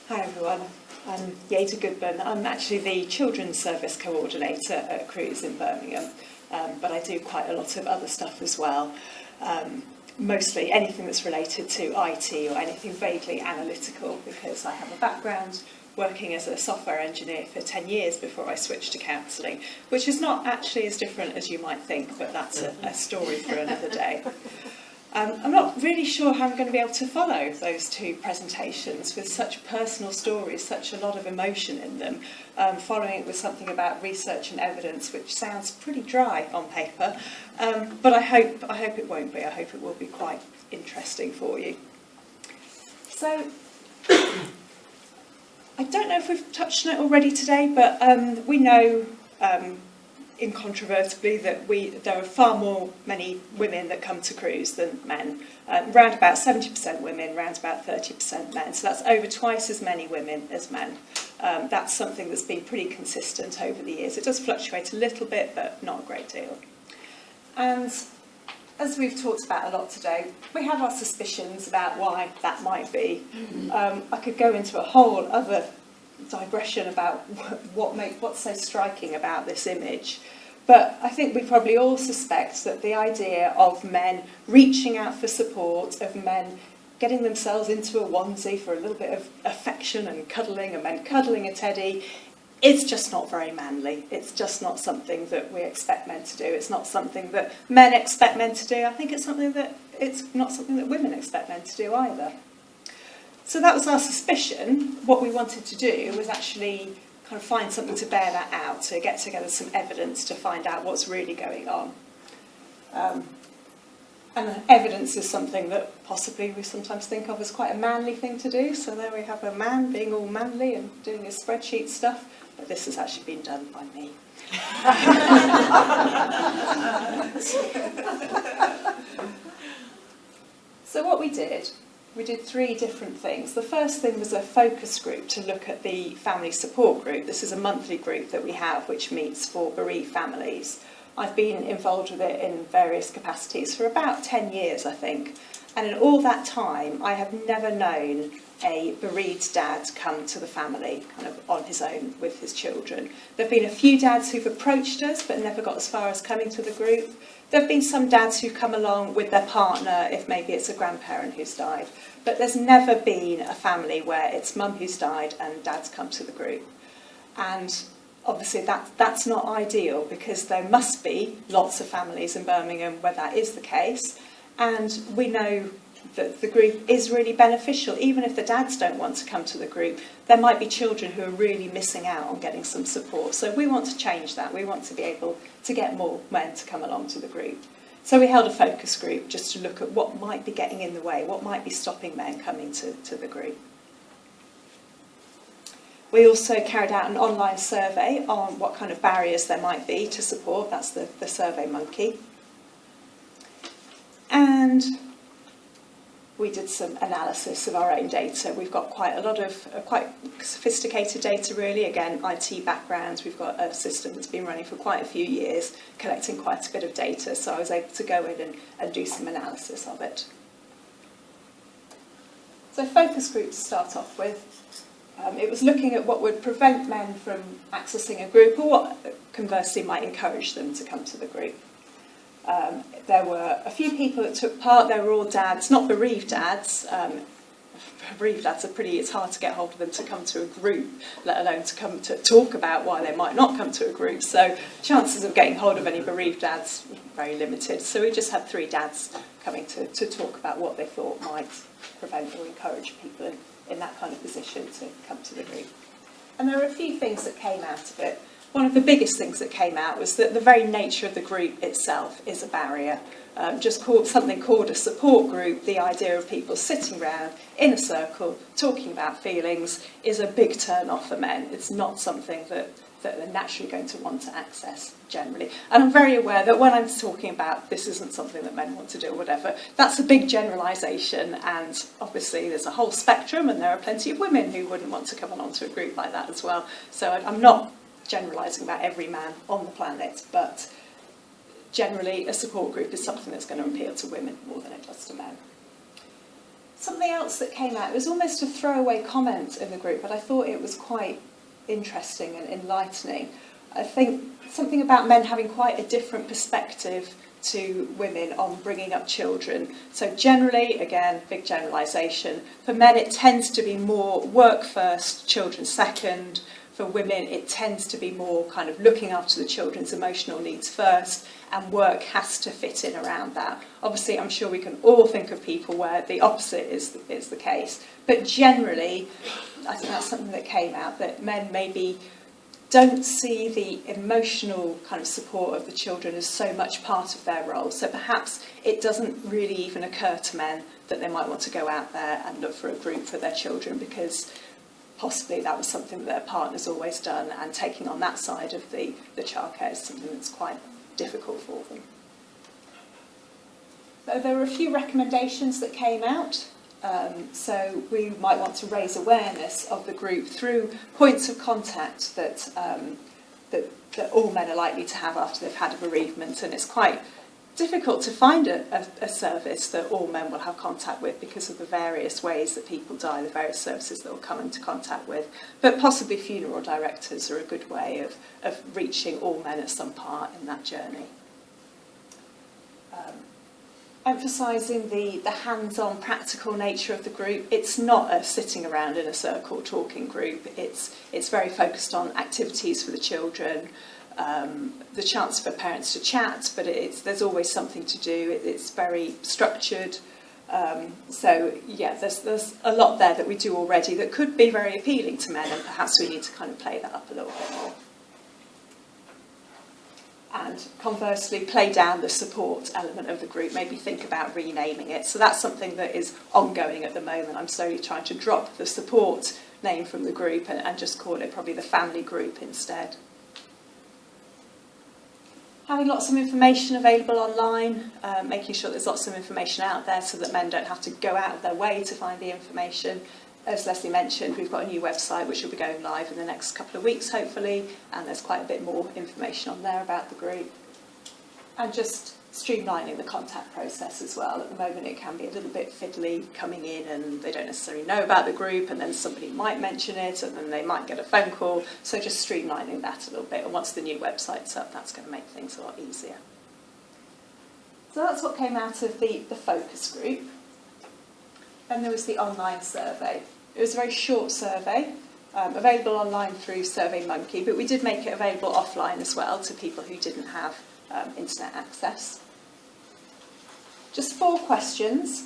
Hi everyone, I'm Yeda Goodman. I'm actually the Children's Service Coordinator at Cruse in Birmingham, but I do quite a lot of other stuff as well. Mostly anything that's related to IT or anything vaguely analytical, because I have a background working as a software engineer for 10 years before I switched to counselling, which is not actually as different as you might think, but that's a story for another day. I'm not really sure how I'm going to be able to follow those two presentations with such personal stories, such a lot of emotion in them, following it with something about research and evidence, which sounds pretty dry on paper, but I hope it won't be. I hope it will be quite interesting for you. So, I don't know if we've touched on it already today, but we know incontrovertibly that there are far more many women that come to Cruse than men. Round about 70% women, round about 30% men. So that's over twice as many women as men. That's something that's been pretty consistent over the years. It does fluctuate a little bit, but not a great deal. And as we've talked about a lot today, we have our suspicions about why that might be. I could go into a whole other digression about what's so striking about this image, but I think we probably all suspect that the idea of men reaching out for support, of men getting themselves into a onesie for a little bit of affection and cuddling, and men cuddling a teddy, it's just not very manly. It's just not something that we expect men to do. It's not something that men expect men to do. I think it's not something that women expect men to do either. So that was our suspicion. What we wanted to do was actually kind of find something to bear that out, to get together some evidence to find out what's really going on. And evidence is something that possibly we sometimes think of as quite a manly thing to do. So there we have a man being all manly and doing his spreadsheet stuff, but this has actually been done by me. So what we did three different things. The first thing was a focus group to look at the family support group. This is a monthly group that we have which meets for bereaved families. I've been involved with it in various capacities for about 10 years, I think. And in all that time, I have never known a bereaved dad come to the family kind of on his own with his children. There have been a few dads who've approached us but never got as far as coming to the group. There have been some dads who come along with their partner if maybe it's a grandparent who's died. But there's never been a family where it's mum who's died and dad's come to the group. And obviously that's not ideal, because there must be lots of families in Birmingham where that is the case. And we know that the group is really beneficial. Even if the dads don't want to come to the group, there might be children who are really missing out on getting some support. So we want to change that. We want to be able to get more men to come along to the group. So we held a focus group just to look at what might be getting in the way, what might be stopping men coming to the group. We also carried out an online survey on what kind of barriers there might be to support. That's the Survey Monkey. And we did some analysis of our own data. We've got quite a lot of quite sophisticated data, really. Again, IT backgrounds. We've got a system that's been running for quite a few years, collecting quite a bit of data. So I was able to go in and do some analysis of it. So focus group to start off with. It was looking at what would prevent men from accessing a group, or what conversely might encourage them to come to the group. There were a few people that took part. They were all dads, not bereaved dads. Bereaved dads are it's hard to get hold of them to come to a group, let alone to come to talk about why they might not come to a group. So chances of getting hold of any bereaved dads were very limited. So we just had 3 dads coming to talk about what they thought might prevent or encourage people in that kind of position to come to the group. And there were a few things that came out of it. One of the biggest things that came out was that the very nature of the group itself is a barrier. Something called a support group, the idea of people sitting around in a circle talking about feelings, is a big turn off for men. It's not something that they're naturally going to want to access generally. And I'm very aware that when I'm talking about this isn't something that men want to do or whatever, that's a big generalisation, and obviously there's a whole spectrum, and there are plenty of women who wouldn't want to come along to a group like that as well. So I'm not generalising about every man on the planet, but generally a support group is something that's going to appeal to women more than it does to men. Something else that came out, it was almost a throwaway comment in the group, but I thought it was quite interesting and enlightening. I think something about men having quite a different perspective to women on bringing up children. So generally, again, big generalisation, for men it tends to be more work first, children second. For women it tends to be more kind of looking after the children's emotional needs first, and work has to fit in around that. Obviously, I'm sure we can all think of people where the opposite is the case, but generally, I think that's something that came out, that men maybe don't see the emotional kind of support of the children as so much part of their role. So perhaps it doesn't really even occur to men that they might want to go out there and look for a group for their children, because possibly that was something that their partner's always done, and taking on that side of the childcare is something that's quite difficult for them. There were a few recommendations that came out. So we might want to raise awareness of the group through points of contact that all men are likely to have after they've had a bereavement, and it's quite difficult to find a service that all men will have contact with because of the various ways that people die, the various services that will come into contact with. But possibly funeral directors are a good way of reaching all men at some part in that journey. Emphasising the hands-on practical nature of the group. It's not a sitting around in a circle talking group. It's very focused on activities for the children, the chance for parents to chat, but there's always something to do. It's very structured. So yeah, there's a lot there that we do already that could be very appealing to men, and perhaps we need to kind of play that up a little bit more. And conversely, play down the support element of the group, maybe think about renaming it. So that's something that is ongoing at the moment. I'm slowly trying to drop the support name from the group and just call it probably the family group instead. Having lots of information available online, making sure there's lots of information out there so that men don't have to go out of their way to find the information. As Leslie mentioned, we've got a new website which will be going live in the next couple of weeks, hopefully, and there's quite a bit more information on there about the group. And just streamlining the contact process as well. At the moment it can be a little bit fiddly coming in, and they don't necessarily know about the group, and then somebody might mention it and then they might get a phone call. So just streamlining that a little bit, and once the new website's up, that's going to make things a lot easier. So that's what came out of the focus group. Then there was the online survey. It was a very short survey, available online through SurveyMonkey, but we did make it available offline as well to people who didn't have internet access. Just 4 questions,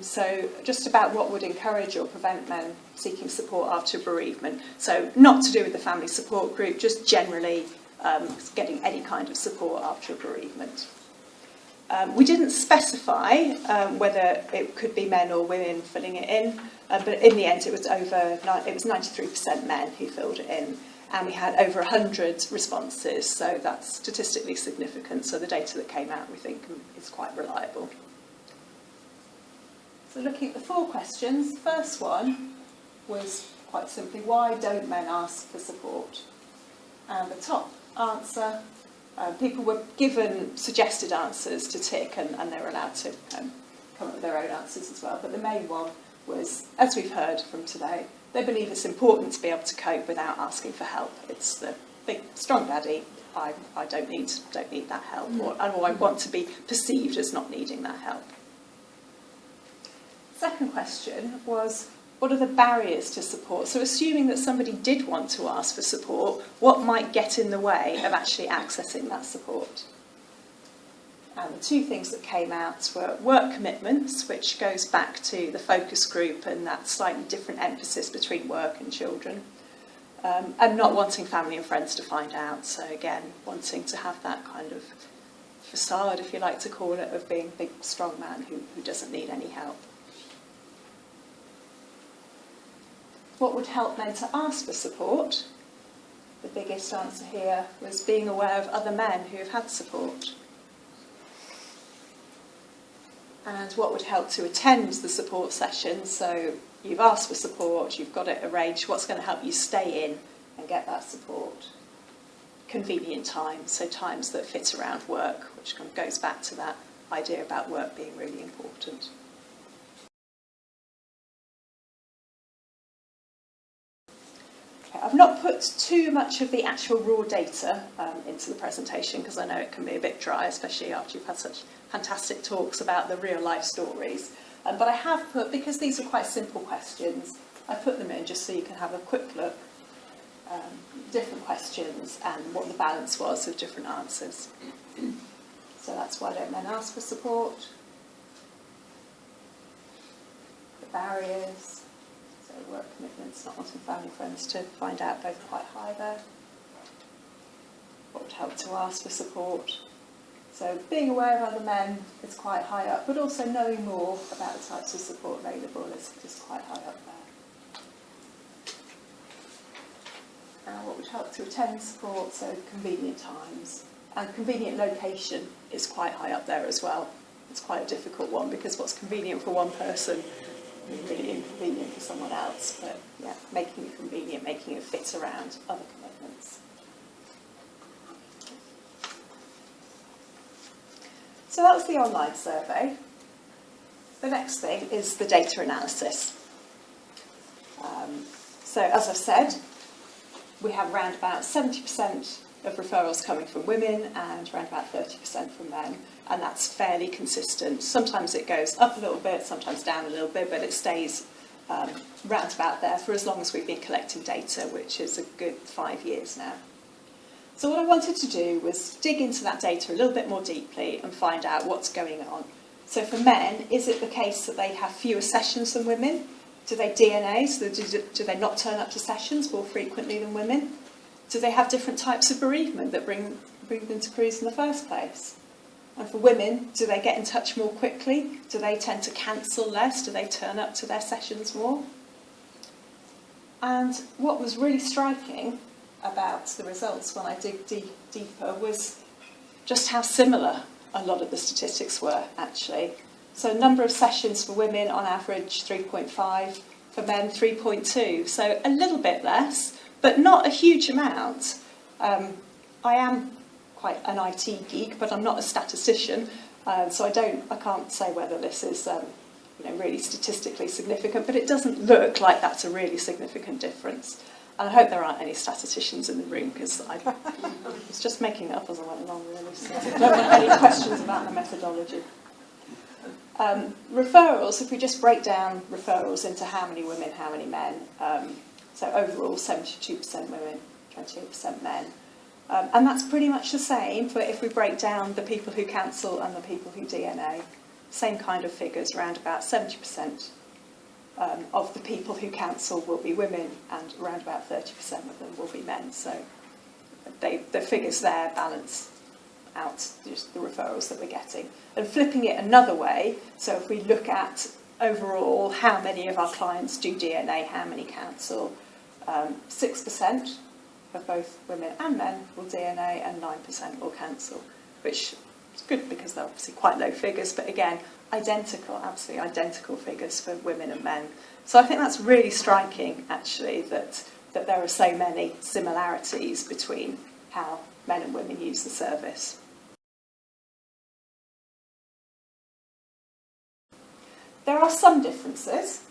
so just about what would encourage or prevent men seeking support after bereavement. So not to do with the family support group, just generally getting any kind of support after a bereavement. We didn't specify whether it could be men or women filling it in, but in the end it was 93% men who filled it in, and we had over 100 responses, so that's statistically significant. So the data that came out, we think, is quite reliable. So looking at the 4 questions, the first one was quite simply, why don't men ask for support? And the top answer, people were given suggested answers to tick, and they were allowed to come up with their own answers as well. But the main one was, as we've heard from today, they believe it's important to be able to cope without asking for help. It's the big, strong daddy, I don't need that help, or I want to be perceived as not needing that help. Second question was, what are the barriers to support? So assuming that somebody did want to ask for support, what might get in the way of actually accessing that support? And the 2 things that came out were work commitments, which goes back to the focus group and that slightly different emphasis between work and children, and not wanting family and friends to find out. So again, wanting to have that kind of facade, if you like to call it, of being a big, strong man who doesn't need any help. What would help men to ask for support? The biggest answer here was being aware of other men who have had support. And what would help to attend the support session? So you've asked for support, you've got it arranged, what's going to help you stay in and get that support? Convenient times, so times that fit around work, which kind of goes back to that idea about work being really important. I've not put too much of the actual raw data into the presentation because I know it can be a bit dry, especially after you've had such fantastic talks about the real life stories. But I have put, because these are quite simple questions, I put them in just so you can have a quick look, different questions and what the balance was of different answers. So that's why don't men ask for support, the barriers, so work commitments, not wanting family friends to find out, both quite high there. What would help to ask for support? So being aware of other men is quite high up, but also knowing more about the types of support available is just quite high up there. Now what would help to attend support, so convenient times. And convenient location is quite high up there as well. It's quite a difficult one because what's convenient for one person really inconvenient for someone else, but yeah, making it convenient, making it fit around other commitments. So that was the online survey. The next thing is the data analysis. So as I've said, we have around about 70% of referrals coming from women and around about 30% from men, and that's fairly consistent. Sometimes it goes up a little bit, sometimes down a little bit, but it stays round about there for as long as we've been collecting data, which is a good 5 years now. So what I wanted to do was dig into that data a little bit more deeply and find out what's going on. So for men, is it the case that they have fewer sessions than women? Do they DNA, so do they not turn up to sessions more frequently than women? Do they have different types of bereavement that bring them to Cruse in the first place? And for women, do they get in touch more quickly? Do they tend to cancel less? Do they turn up to their sessions more? And what was really striking about the results when I dig deeper was just how similar a lot of the statistics were, actually. So number of sessions for women, on average, 3.5. For men, 3.2. So a little bit less, but not a huge amount. I am quite an IT geek, but I'm not a statistician, so I can't say whether this is really statistically significant, but it doesn't look like that's a really significant difference. And I hope there aren't any statisticians in the room, because I was just making it up as I went along, really. So I don't want any questions about the methodology. Referrals, if we just break down referrals into how many women, how many men, so overall 72% women, 28% men. And that's pretty much the same, but if we break down the people who cancel and the people who DNA, same kind of figures, around about 70% of the people who cancel will be women and around about 30% of them will be men. So the figures there balance out just the referrals that we're getting. And flipping it another way, so if we look at overall how many of our clients do DNA, how many cancel, 6% of both women and men will DNA and 9% will cancel, which is good because they're obviously quite low figures, but again, identical, absolutely identical figures for women and men. So I think that's really striking, actually, that there are so many similarities between how men and women use the service. There are some differences,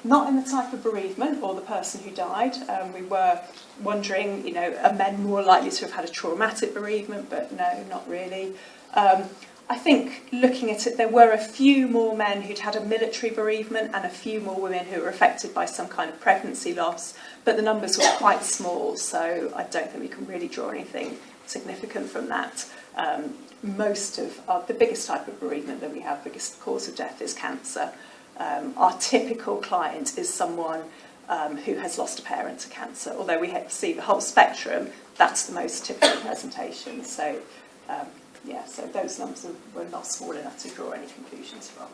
not in the type of bereavement or the person who died. We were wondering, are men more likely to have had a traumatic bereavement, but no, not really. I think looking at it, there were a few more men who'd had a military bereavement and a few more women who were affected by some kind of pregnancy loss, but the numbers were quite small, so I don't think we can really draw anything significant from that. Most of the biggest type of bereavement that we have, biggest cause of death, is cancer. Our typical client is someone who has lost a parent to cancer. Although we see the whole spectrum, that's the most typical presentation. So, so those numbers were not small enough to draw any conclusions from.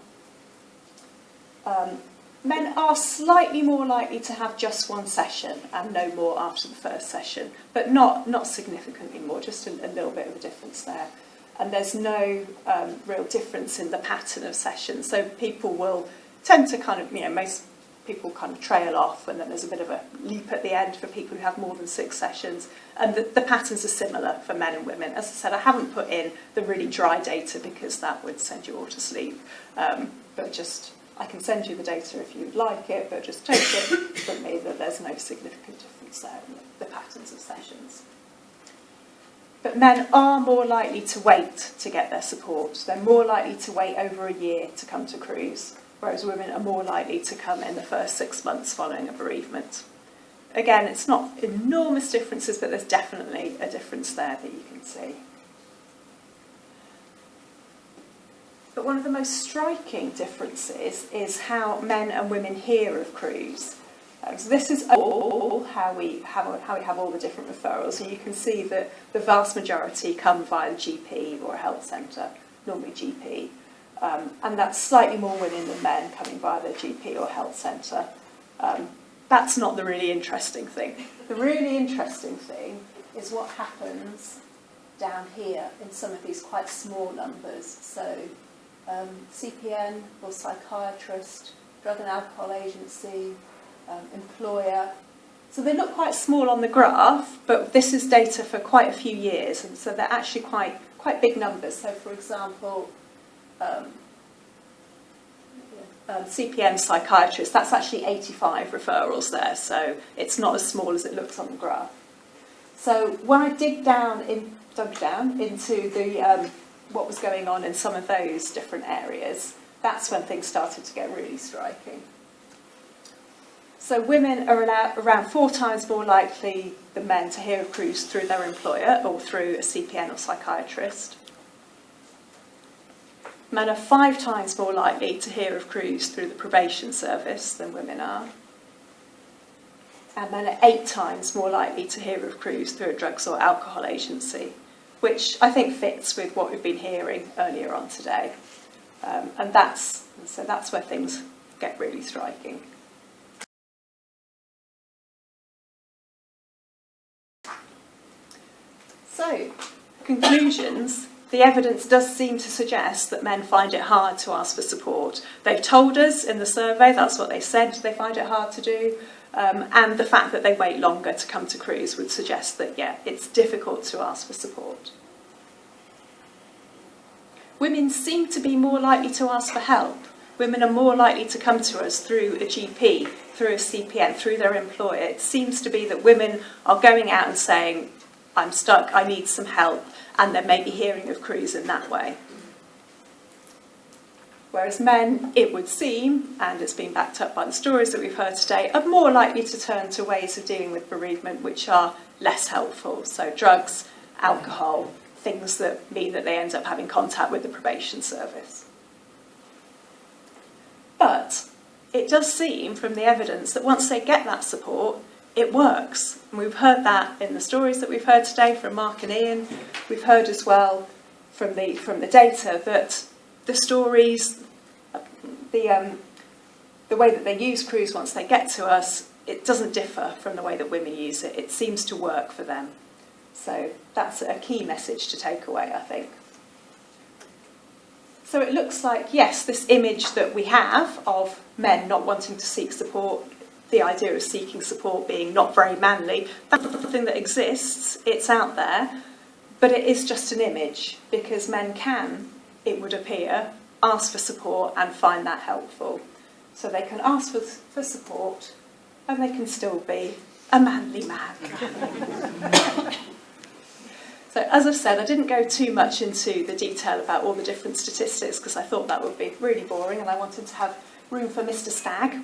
Men are slightly more likely to have just one session and no more after the first session, but not significantly more, just a little bit of a difference there. And there's no real difference in the pattern of sessions. So people will tend to kind of, most people kind of trail off, and then there's a bit of a leap at the end for people who have more than 6 sessions. And the patterns are similar for men and women. As I said, I haven't put in the really dry data because that would send you all to sleep. But just I can send you the data if you would like it, but just take it from me that there's no significant difference there in the patterns of sessions. But men are more likely to wait to get their support. They're more likely to wait over a year to come to Cruse, whereas women are more likely to come in the first 6 months following a bereavement. Again, it's not enormous differences, but there's definitely a difference there that you can see. But one of the most striking differences is how men and women hear of Cruse. So this is all how we have all the different referrals, and you can see that the vast majority come via the GP or a health centre, normally GP, and that's slightly more women than men coming via the GP or health centre. That's not the really interesting thing. The really interesting thing is what happens down here in some of these quite small numbers. So CPN or psychiatrist, drug and alcohol agency, employer. So they look quite small on the graph, but this is data for quite a few years, and so they're actually quite big numbers. So for example, CPN psychiatrist, that's actually 85 referrals there, so it's not as small as it looks on the graph. So when I dug down into the what was going on in some of those different areas, that's when things started to get really striking. So women are around 4 times more likely than men to hear of Cruse through their employer or through a CPN or psychiatrist. Men are 5 times more likely to hear of Cruse through the probation service than women are. And men are 8 times more likely to hear of Cruse through a drugs or alcohol agency, which I think fits with what we've been hearing earlier on today. And that's where things get really striking. So, conclusions. The evidence does seem to suggest that men find it hard to ask for support. They've told us in the survey, that's what they said, they find it hard to do. And the fact that they wait longer to come to Cruse would suggest that, yeah, it's difficult to ask for support. Women seem to be more likely to ask for help. Women are more likely to come to us through a GP, through a CPN, through their employer. It seems to be that women are going out and saying, I'm stuck, I need some help, and they're maybe hearing of Cruse in that way. Whereas men, it would seem, and it's been backed up by the stories that we've heard today, are more likely to turn to ways of dealing with bereavement which are less helpful. So drugs, alcohol, things that mean that they end up having contact with the probation service. But it does seem from the evidence that once they get that support, it works. And we've heard that in the stories that we've heard today from Mark and Ian. We've heard as well from the data that the stories, the way that they use Cruse once they get to us, it doesn't differ from the way that women use it. It seems to work for them. So that's a key message to take away, I think. So it looks like, yes, this image that we have of men not wanting to seek support, the idea of seeking support being not very manly, that's something that exists, it's out there, but it is just an image, because men can, it would appear, ask for support and find that helpful. So they can ask for support, and they can still be a manly man. So as I've said, I didn't go too much into the detail about all the different statistics, because I thought that would be really boring, and I wanted to have room for Mr. Stagg.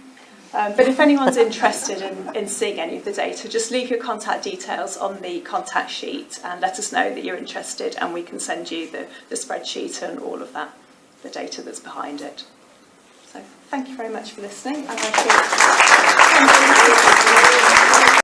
But if anyone's interested in seeing any of the data, just leave your contact details on the contact sheet and let us know that you're interested, and we can send you the spreadsheet and all of that, the data that's behind it. So thank you very much for listening. And